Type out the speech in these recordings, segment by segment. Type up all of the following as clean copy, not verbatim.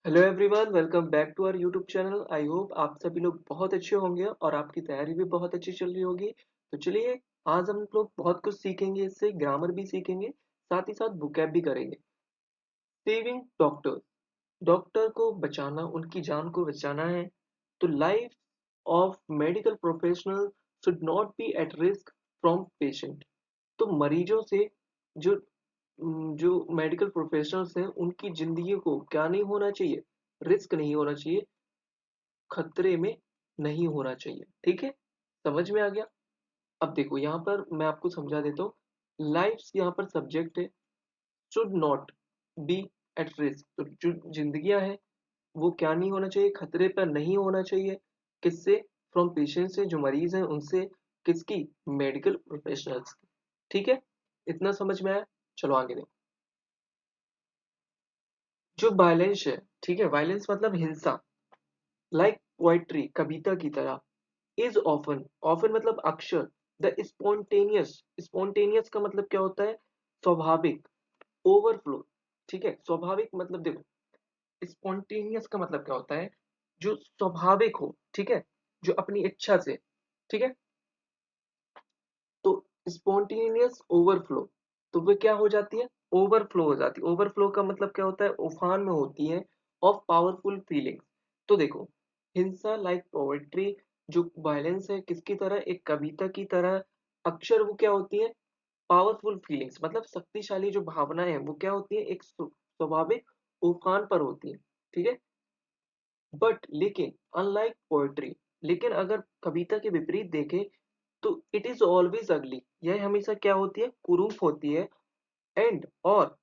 Hello everyone, welcome back to our YouTube channel. I hope आप सभी लोग बहुत अच्छे होंगे और आपकी तैयारी भी बहुत अच्छी चल रही होगी। तो चलिए, आज हम लोग बहुत कुछ सीखेंगे, इससे ग्रामर भी सीखेंगे, साथ ही साथ वोकैब भी करेंगे। सेविंग डॉक्टर, डॉक्टर को बचाना, उनकी जान को बचाना है। तो life of medical professional should not be at risk from patient. तो मरीजों से जो जो मेडिकल प्रोफेशनल्स हैं उनकी जिंदगी को क्या नहीं होना चाहिए, रिस्क नहीं होना चाहिए, खतरे में नहीं होना चाहिए। ठीक है, समझ में आ गया। अब देखो यहाँ पर मैं आपको समझा देता हूँ। लाइफ यहाँ पर सब्जेक्ट है, should not be at risk. तो जो जिंदगियां है वो क्या नहीं होना चाहिए, खतरे पर नहीं होना चाहिए। किससे? फ्रॉम पेशेंट से, जो मरीज हैं उनसे। किसकी? मेडिकल प्रोफेशनल्स की। ठीक है, इतना समझ में आया। चलो आगे देखो। जो वायलेंस है, ठीक है, वायलेंस मतलब हिंसा, लाइक पोएट्री, कविता की तरह, इज ऑफन, ऑफन मतलब अक्षर, द स्पॉन्टेनियस, स्पॉन्टेनियस का मतलब क्या होता है? स्वाभाविक, ओवरफ्लो। ठीक है, स्वाभाविक मतलब देखो, स्पॉन्टेनियस का मतलब क्या होता है? जो स्वाभाविक हो, ठीक है, जो अपनी इच्छा से। ठीक है, तो स्पॉन्टेनियस ओवरफ्लो, तो वो क्या हो जाती है? ओवरफ्लो हो जाती है। ओवरफ्लो का मतलब क्या होता है? उफान में होती है, ऑफ पावरफुल फीलिंग्स। तो देखो, हिंसा लाइक पोएट्री, जो वायलेंस है किसकी तरह? एक कविता की तरह। अक्षर वो क्या होती है? पावरफुल फीलिंग्स, मतलब शक्तिशाली जो भावनाएं हैं वो क्या होती है? एक स्वाभाविक उफान पर होती है। ठीक है, बट लेकिन अनलाइक पोएट्री, लेकिन अगर कविता के विपरीत देखें तो इट इज ऑलवेज अगली, यह हमेशा क्या होती है? कुरूप होती है। एंड और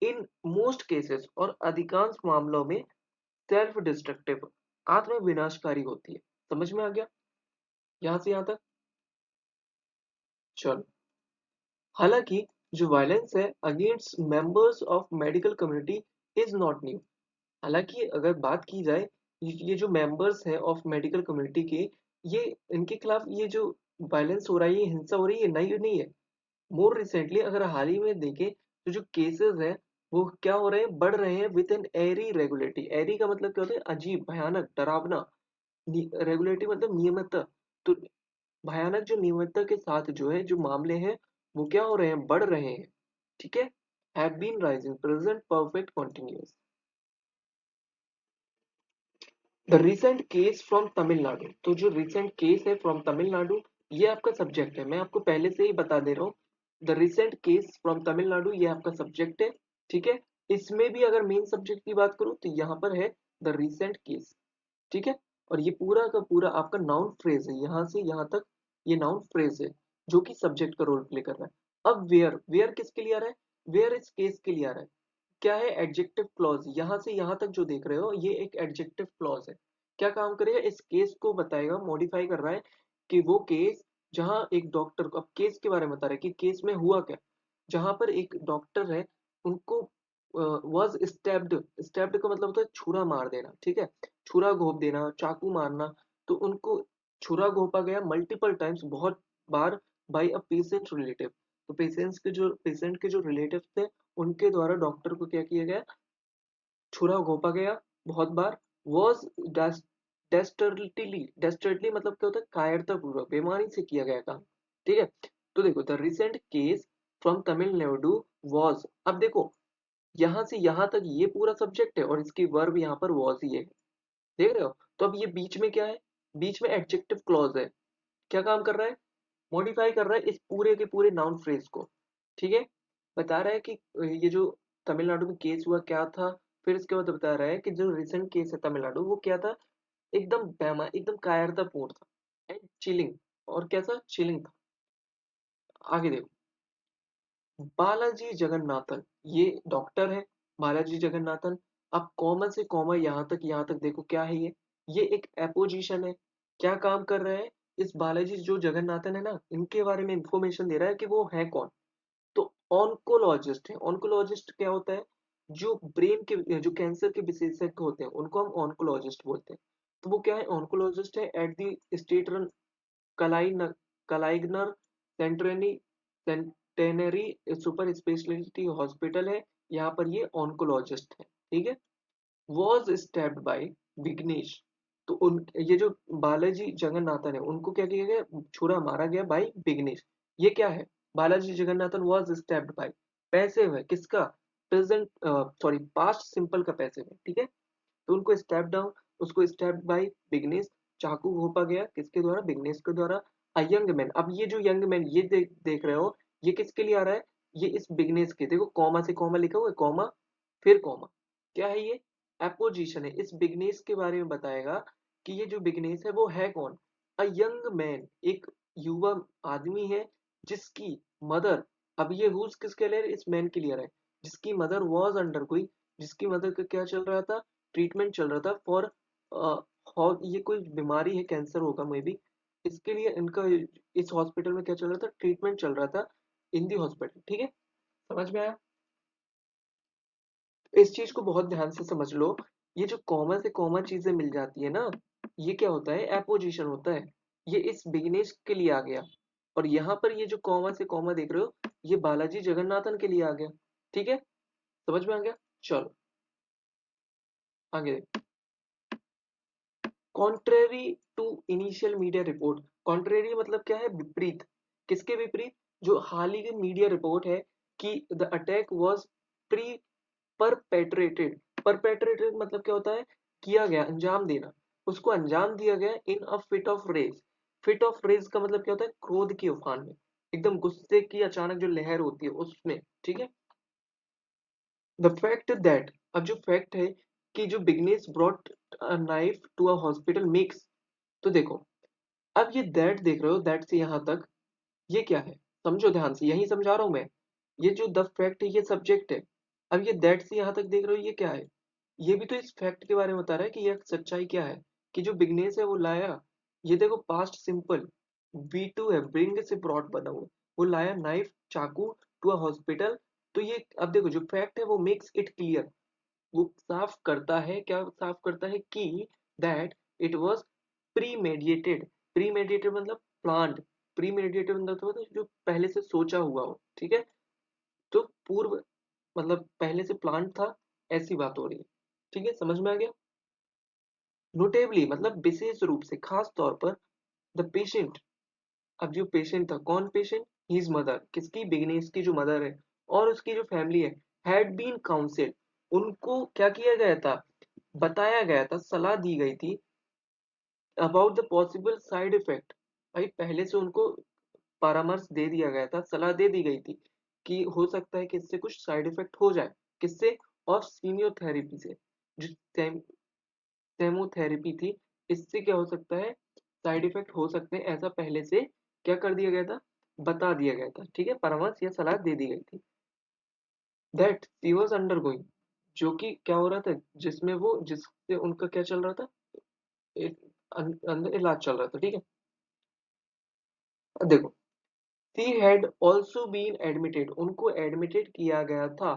इन मोस्ट केसेस, और अधिकांश मामलों में सेल्फ डिस्ट्रक्टिव, आत्म विनाशकारी होती है। समझ में आ गया यहां से यहां तक? चलो, हालांकि जो वायलेंस है against members of medical community is not new. हालांकि अगर बात की जाए, ये जो मेंबर्स हैं ऑफ मेडिकल कम्युनिटी के, ये इनके खिलाफ ये जो वायलेंस हो रहा है, ये हिंसा हो रही है, ये नई नहीं है। मोर रिसेंटली अगर हाल ही में देखें तो जो केसेस हैं वो क्या हो रहे हैं? बढ़ रहे हैं विद एन एरी रेगुलेटी। एरी का मतलब क्या होता है? अजीब, भयानक, डरावना। रेगुलेटी मतलब नियमितता। तो भयानक जो नियमितता के साथ जो है जो मामले हैं वो क्या हो रहे हैं? बढ़ रहे हैं। ठीक है, have been rising, present perfect continuous. The recent case from Tamil Nadu, तो जो रिसेंट केस है फ्रॉम तमिलनाडु, ये आपका सब्जेक्ट है। मैं आपको पहले से ही बता दे रहा हूँ, the recent case from Tamil Nadu ये आपका सब्जेक्ट है। ठीक है, इसमें भी अगर मेन सब्जेक्ट की बात करूँ तो यहाँ पर है द रिसेंट केस। ठीक है, और ये पूरा का पूरा आपका नाउन फ्रेज है, यहाँ से यहाँ तक ये नाउन फ्रेज है जो कि सब्जेक्ट का रोल प्ले कर रहा है। अब वेयर, वेयर किसके लिए आ रहा है? वेयर इस केस के लिए आ रहा है। क्या है? Adjective clause. यहां से यहां तक जो देख रहे हो ये एक एडजेक्टिव क्लॉज है। क्या काम करेगा? इस केस को बताएगा, मॉडिफाई कर रहा है कि वो केस जहां एक डॉक्टर को, अब केस के बारे में बता रहा है कि केस में हुआ क्या। जहां पर एक डॉक्टर है, उनको वाज स्टैब्ड, स्टैब्ड का मतलब होता है छुरा मार देना। ठीक है, छुरा घोंप देना, चाकू मारना। तो उनको छुरा घोंपा गया मल्टीपल टाइम्स, बहुत बार, बाई अ पेशेंट रिलेटिव। तो पेशेंट के जो रिलेटिव थे उनके द्वारा डॉक्टर को क्या किया गया? छुरा घोंपा गया बहुत बार। वॉज डेस्टर्टली मतलब क्या होता है? कायरता पूर्वक, बेमानी से किया गया काम। ठीक है, तो देखो, the recent case from Tamil Nadu was, अब देखो यहां से यहां तक ये पूरा सब्जेक्ट है और इसकी वर्ब यहाँ पर वॉज ही है। देख रहे हो? तो अब ये बीच में क्या है? बीच में एडजेक्टिव क्लॉज है। क्या काम कर रहा है? मॉडिफाई कर रहा है इस पूरे के पूरे नाउन फ्रेज को। ठीक है, बता रहा है कि ये जो तमिलनाडु में केस हुआ क्या था। फिर इसके बाद बता रहा है कि जो रिसेंट केस है तमिलनाडु, वो क्या था? एकदम बेमा, एकदम कायरतापूर्ण था, एंड चिलिंग, और कैसा? चिलिंग था। आगे देखो, बालाजी जगन्नाथन, ये डॉक्टर है, बालाजी जगन्नाथन। अब कॉमा से कॉमा यहाँ तक देखो क्या है ये एक एपोजिशन है। क्या काम कर रहा है? इस बालाजी जो जगन्नाथन है ना, इनके बारे में इंफॉर्मेशन दे रहा है कि वो है कौन। तो ऑन्कोलॉजिस्ट है। ऑन्कोलॉजिस्ट क्या होता है? जो ब्रेन के, जो कैंसर के विशेषज्ञ होते हैं उनको हम ऑन्कोलॉजिस्ट बोलते हैं। तो वो क्या है? ऑन्कोलॉजिस्ट है at the state run Kalaignar centenary centenary super speciality hospital है। यहाँ पर ये ऑन्कोलॉजिस्ट है। ठीक है, वॉज स्टैब्ड बाय विघ्नेश। तो उन ये जो बालाजी जगन्नाथन है उनको क्या किया गया, छुरा मारा गया बाय विघ्नेश। ये क्या है, Balaji Jagannathan was stabbed by, passive है किसका, प्रेजेंट सॉरी पास्ट सिंपल का पैसिव है, ठीक है। तो उनको स्टेप डाउन, उसको स्टेप बाय विघ्नेश, चाकू घोंपा गया किसके द्वारा, विघ्नेश के द्वारा। अ यंग मैन, अब ये जो यंग मैन ये देख रहे हो, ये किसके लिए आ रहा है, ये इस विघ्नेश के, देखो कॉमा से कॉमा लिखा हुआ है, कॉमा फिर कॉमा, क्या है ये, एपोजिशन है, इस विघ्नेश के बारे में बताएगा कि ये जो विघ्नेश है वो है कौन। अ यंग मैन, एक युवा आदमी है जिसकी मदर, अब ये हुज किसके लिए, इस मैन के लिए आ रहा है, जिसकी मदर वॉज अंडर कोई, जिसकी मदर का क्या चल रहा था, ट्रीटमेंट चल रहा था फॉर, ये कोई बीमारी है, कैंसर होगा मे बी, इसके लिए इनका इस हॉस्पिटल में क्या चल रहा था, ट्रीटमेंट चल रहा था इन दी हॉस्पिटल, ठीक है। समझ में आया, इस चीज को बहुत ध्यान से समझ लो। ये जो कॉमन से कॉमन चीजें मिल जाती है ना, ये क्या होता है, एपोजिशन होता है। ये इस बिगनेश के लिए आ गया, और यहाँ पर ये जो कॉमा से कॉमा देख रहे हो, ये बालाजी जगन्नाथन के लिए आ गया, ठीक है। समझ में आ गया, चलो आगे। Contrary to initial media report, contrary मतलब क्या है, विपरीत, किसके विपरीत, जो हाल ही की मीडिया रिपोर्ट है कि the attack was pre perpetrated, perpetrated मतलब क्या होता है, किया गया, अंजाम देना, उसको अंजाम दिया गया in a fit of rage. Fit of rage का मतलब क्या होता है, क्रोध की उफान में, एकदम गुस्से की अचानक जो लहर होती है उसमें, ठीक है। द फैक्ट दैट, अब जो फैक्ट है कि जो Vignesh brought a knife to a hospital makes, तो देखो, अब ये दैट देख रहे हो, दैट से यहां तक ये क्या है, समझो ध्यान से, यही समझा रहा हूं मैं। ये जो द फैक्ट है ये सब्जेक्ट है, अब ये दैट से यहां तक देख रहे हो, ये क्या है, ये भी तो इस फैक्ट के बारे में बता रहा है कि यह सच्चाई क्या है, कि जो बिगनेस है वो लाया, ये देखो पास्ट सिंपल, V2 है, ब्रिंग से ब्रॉट बना हुआ, वो लाया नाइफ चाकू टू अ हॉस्पिटल। तो ये अब देखो जो फैक्ट है वो मेक्स इट क्लियर, वो साफ करता है, क्या साफ करता है कि दैट इट वाज प्रीमेडिएटेड, प्रीमेडिएटेड मतलब प्लान्ड, प्रीमेडिएटेड मतलब तो जो पहले से सोचा हुआ हो, ठीक है। तो पूर्व मतलब पहले से प्लान था, ऐसी बात हो रही है, ठीक है, समझ में आ गया। नोटेबली मतलब विशेष रूप से, खास तौर पर, द पेशेंट, अब जो पेशेंट था, कौन पेशेंट, हिज मदर, किसकी, बिगनेस की जो मदर है, और उसकी जो फैमिली है, हैड बीन काउंसिल, उनको क्या किया गया था, बताया गया था, सलाह दी गई थी, about the possible side effect, भाई पहले से उनको परामर्श दे दिया गया था, सलाह दे दी गई थी कि हो सकता है कि इससे कुछ साइड इफेक्ट हो जाए, किससे, और कीमियोथेरेपी से, जो केमोथेरेपी थी, इससे क्या हो सकता है, साइड इफेक्ट हो सकते हैं, ऐसा पहले से क्या कर दिया गया था, बता दिया गया था, ठीक है, परामर्श या सलाह दे दी गई थी। That she was under going, जो कि क्या हो रहा था, जिसमें वो, जिससे उनका क्या चल रहा था, एक अंदर इलाज चल रहा था, ठीक है। अब देखो, she had also been admitted, उनको एडमिटेड किया गया था,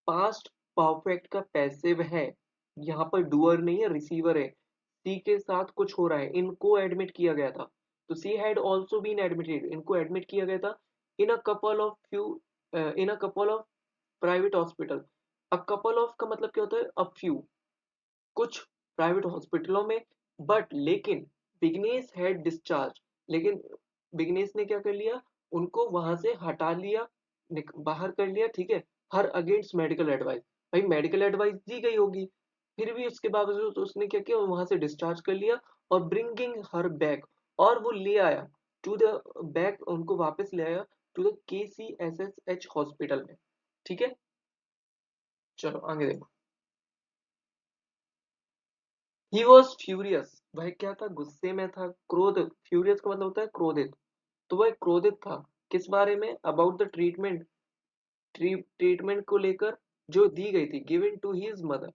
पास्ट परफेक्ट का पैसिव है, यहाँ पर डूअर नहीं है, रिसीवर है, सी के साथ कुछ हो रहा है, इनको एडमिट किया गया था, तो she had also been admitted, इनको एडमिट किया गया था in a couple of few, in a couple of private hospital. A couple of का मतलब क्या होता है, अ फ्यू, कुछ प्राइवेट हॉस्पिटलों में, बट लेकिन विग्नेश हैड डिस्चार्ज, लेकिन विग्नेश ने क्या कर लिया, उनको वहां से हटा लिया, बाहर कर लिया, ठीक है, हर अगेंस्ट मेडिकल एडवाइस, भाई मेडिकल एडवाइस दी गई होगी, फिर भी उसके बावजूद उसने क्या किया, वहां से डिस्चार्ज कर लिया, और ब्रिंगिंग हर बैक, और वो ले आया टू द बैक, उनको वापस ले आया टू द KCSSH हॉस्पिटल में, ठीक है। चलो आगे देखो, ही वॉज फ्यूरियस, वह क्या था, गुस्से में था, क्रोध, फ्यूरियस का मतलब होता है क्रोधित, तो वह क्रोधित था, किस बारे में, अबाउट द ट्रीटमेंट, ट्रीटमेंट को लेकर जो दी गई थी, गिवन टू हिज मदर,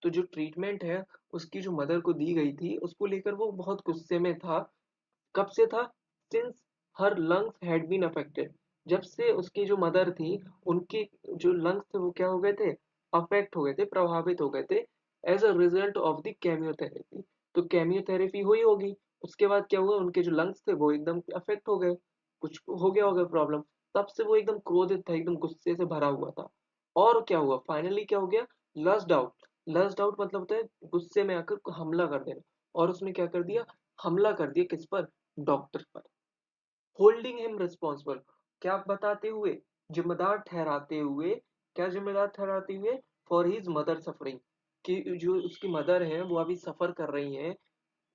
तो जो ट्रीटमेंट है उसकी जो मदर को दी गई थी उसको लेकर वो बहुत गुस्से में था, कब से था, since her lungs had been affected, जब से उसकी जो मदर थी, उनके जो लंग्स थे वो क्या हो गए थे, अफेक्ट हो गए थे, प्रभावित हो गए थे, as a result of the chemotherapy, तो केमियोथेरेपी हुई होगी, उसके बाद क्या हुआ, उनके जो लंग्स थे वो एकदम अफेक्ट हो गए, कुछ हो गया होगा प्रॉब्लम, तब से वो एकदम क्रोधित था, एकदम गुस्से से भरा हुआ था, और क्या हुआ, फाइनली क्या हो गया, लस्ड आउट, लस्ट आउट मतलब होता है गुस्से में आकर हमला कर देना, और उसने क्या कर दिया, हमला कर दिया किस पर, डॉक्टर पर। होल्डिंग हिम रिस्पॉन्सिबल, क्या बताते हुए, जिम्मेदार ठहराते हुए, क्या जिम्मेदार ठहराते हुए, फॉर हिज मदर सफरिंग, कि जो उसकी मदर है वो अभी सफर कर रही हैं,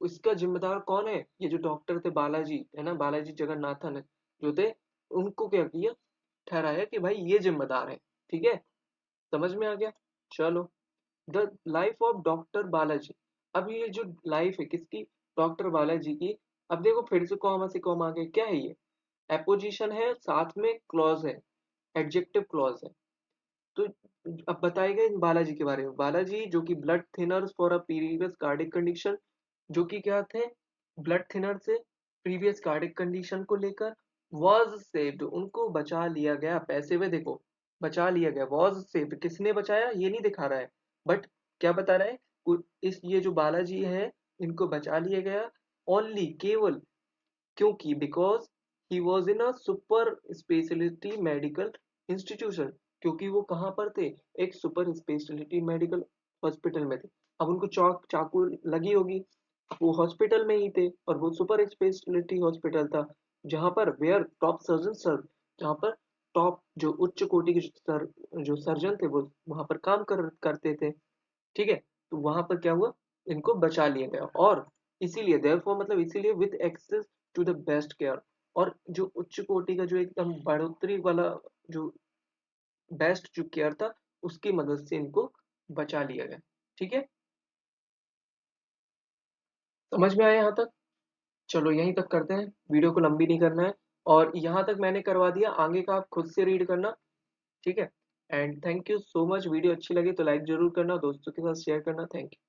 उसका जिम्मेदार कौन है, ये जो डॉक्टर थे बालाजी है ना, बालाजी जगन्नाथन जो थे, उनको क्या किया, ठहराया कि भाई ये जिम्मेदार है। ठीक है, समझ में आ गया। चलो, the life of doctor Balaji. अब ये जो लाइफ है किसकी, डॉक्टर बालाजी की। अब देखो फिर से कॉमा से कॉमा आ गया, क्या है ये, एपोजिशन है, साथ में क्लॉज है, एडजेक्टिव क्लॉज है। तो अब बताएगा इन बालाजी के बारे में, बालाजी जो कि blood thinners for a previous cardiac condition, जो कि क्या थे, ब्लड थिनर से प्रीवियस कार्डिक कंडीशन को लेकर, वॉज सेव्ड, उनको बचा लिया गया, पैसे में देखो, बचा लिया गया, वॉज सेव्ड, किसने बचाया ये नहीं दिखा रहा है, बट क्या बता रहा है, इस ये जो बालाजी है इनको बचा लिया गया, ओनली, केवल, क्योंकि because he was in a super speciality medical institution, क्योंकि वो कहाँ पर थे, एक सुपर स्पेशलिटी मेडिकल हॉस्पिटल में थे। अब उनको चौक चाकू लगी होगी, वो हॉस्पिटल में ही थे, और वो सुपर स्पेशलिटी हॉस्पिटल था, जहाँ पर वेयर टॉप सर्जन सर, जहाँ पर टॉप जो उच्च कोटि के जो सर्जन थे वो वहां पर काम करते थे। ठीक है, तो वहां पर क्या हुआ, इनको बचा लिया गया, और इसीलिए देयरफॉर मतलब इसीलिए with access to the best care, और जो उच्च कोटि का जो एकदम बढ़ोतरी वाला जो बेस्ट जो केयर था, उसकी मदद से इनको बचा लिया गया। ठीक है, समझ में आया यहाँ तक। चलो यहीं तक करते हैं, वीडियो को लंबी नहीं करना है, और यहाँ तक मैंने करवा दिया, आगे का आप खुद से रीड करना। ठीक है, and thank you so much, video अच्छी लगी तो लाइक जरूर करना, दोस्तों के साथ शेयर करना, थैंक यू।